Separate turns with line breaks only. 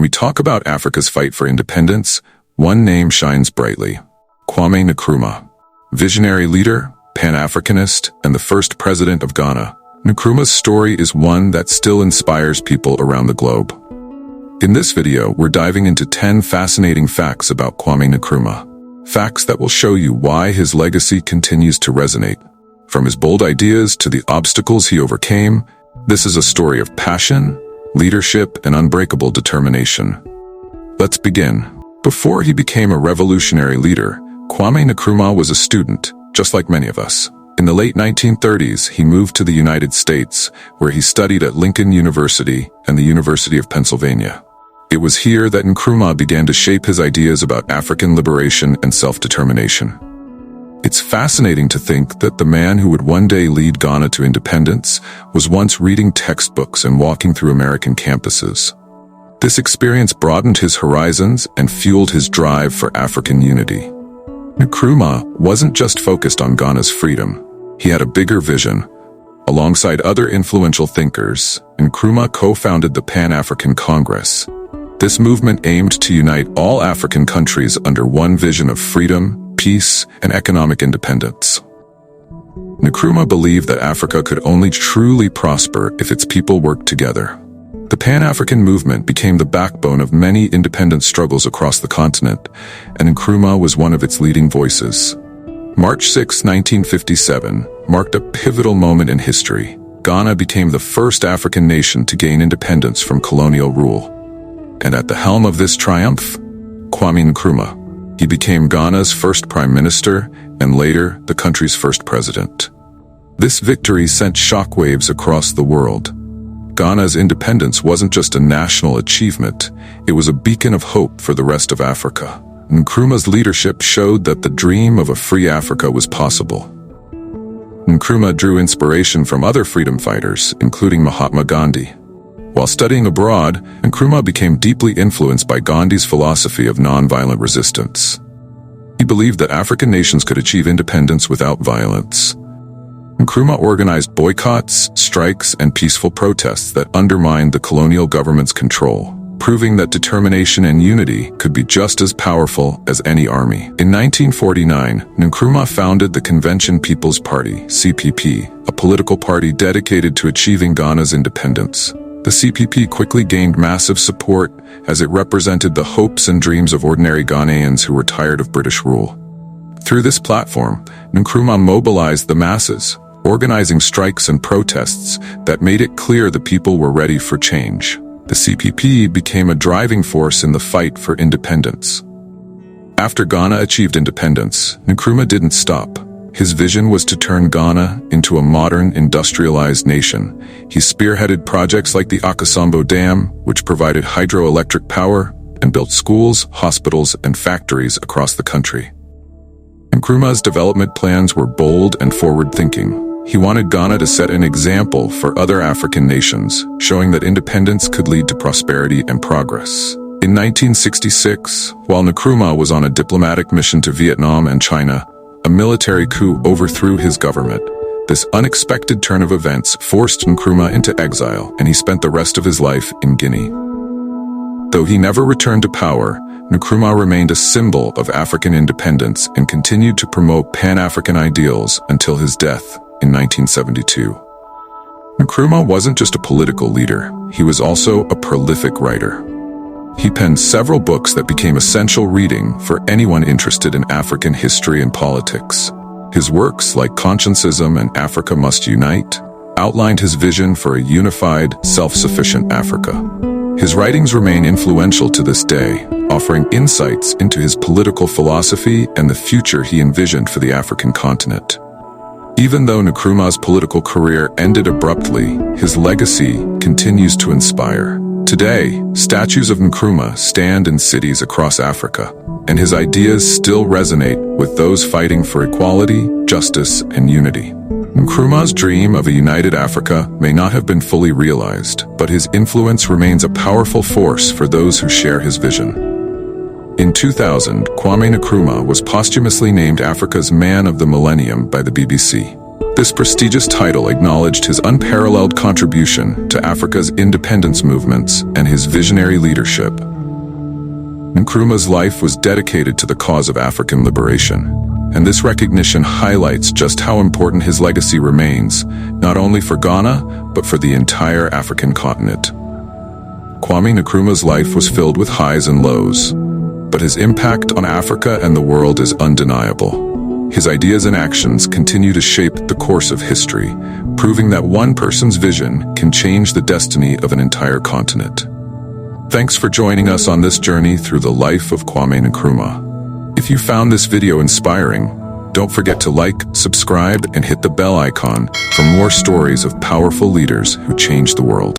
we talk about Africa's fight for independence, one name shines brightly: Kwame Nkrumah. Visionary leader, Pan-Africanist, and the first president of Ghana, Nkrumah's story is one that still inspires people around the globe. In this video, we're diving into 10 fascinating facts about Kwame Nkrumah. Facts that will show you why his legacy continues to resonate. From his bold ideas to the obstacles he overcame, this is a story of passion, leadership, and unbreakable determination. Let's begin. Before he became a revolutionary leader, Kwame Nkrumah was a student, just like many of us. In the late 1930s, he moved to the United States, where he studied at Lincoln University and the University of Pennsylvania. It was here that Nkrumah began to shape his ideas about African liberation and self-determination. It's fascinating to think that the man who would one day lead Ghana to independence was once reading textbooks and walking through American campuses. This experience broadened his horizons and fueled his drive for African unity. Nkrumah wasn't just focused on Ghana's freedom. He had a bigger vision. Alongside other influential thinkers, Nkrumah co-founded the Pan-African Congress. This movement aimed to unite all African countries under one vision of freedom, peace, and economic independence. Nkrumah believed that Africa could only truly prosper if its people worked together. The Pan-African movement became the backbone of many independence struggles across the continent, and Nkrumah was one of its leading voices. March 6, 1957, marked a pivotal moment in history. Ghana became the first African nation to gain independence from colonial rule. And at the helm of this triumph, Kwame Nkrumah. He became Ghana's first prime minister and later the country's first president. This victory sent shockwaves across the world. Ghana's independence wasn't just a national achievement, it was a beacon of hope for the rest of Africa. Nkrumah's leadership showed that the dream of a free Africa was possible. Nkrumah drew inspiration from other freedom fighters, including Mahatma Gandhi. While studying abroad, Nkrumah became deeply influenced by Gandhi's philosophy of nonviolent resistance. He believed that African nations could achieve independence without violence. Nkrumah organized boycotts, strikes, and peaceful protests that undermined the colonial government's control, proving that determination and unity could be just as powerful as any army. In 1949, Nkrumah founded the Convention People's Party, CPP, a political party dedicated to achieving Ghana's independence. The CPP quickly gained massive support as it represented the hopes and dreams of ordinary Ghanaians who were tired of British rule. Through this platform, Nkrumah mobilized the masses, organizing strikes and protests that made it clear the people were ready for change. The CPP became a driving force in the fight for independence. After Ghana achieved independence, Nkrumah didn't stop. His vision was to turn Ghana into a modern, industrialized nation. He spearheaded projects like the Akosombo Dam, which provided hydroelectric power, and built schools, hospitals, and factories across the country. Nkrumah's development plans were bold and forward-thinking. He wanted Ghana to set an example for other African nations, showing that independence could lead to prosperity and progress. In 1966, while Nkrumah was on a diplomatic mission to Vietnam and China, a military coup overthrew his government. This unexpected turn of events forced Nkrumah into exile, and he spent the rest of his life in Guinea. Though he never returned to power, Nkrumah remained a symbol of African independence and continued to promote Pan-African ideals until his death in 1972. Nkrumah wasn't just a political leader, he was also a prolific writer. He penned several books that became essential reading for anyone interested in African history and politics. His works, like Consciencism and Africa Must Unite, outlined his vision for a unified, self-sufficient Africa. His writings remain influential to this day, offering insights into his political philosophy and the future he envisioned for the African continent. Even though Nkrumah's political career ended abruptly, his legacy continues to inspire. Today, statues of Nkrumah stand in cities across Africa, and his ideas still resonate with those fighting for equality, justice, and unity. Nkrumah's dream of a united Africa may not have been fully realized, but his influence remains a powerful force for those who share his vision. In 2000, Kwame Nkrumah was posthumously named Africa's Man of the Millennium by the BBC. This prestigious title acknowledged his unparalleled contribution to Africa's independence movements and his visionary leadership, Nkrumah's life was dedicated to the cause of African liberation, and this recognition highlights just how important his legacy remains, not only for Ghana, but for the entire African continent. Kwame Nkrumah's life was filled with highs and lows, but his impact on Africa and the world is undeniable. His ideas and actions continue to shape the course of history, proving that one person's vision can change the destiny of an entire continent. Thanks for joining us on this journey through the life of Kwame Nkrumah. If you found this video inspiring, don't forget to like, subscribe, and hit the bell icon for more stories of powerful leaders who changed the world.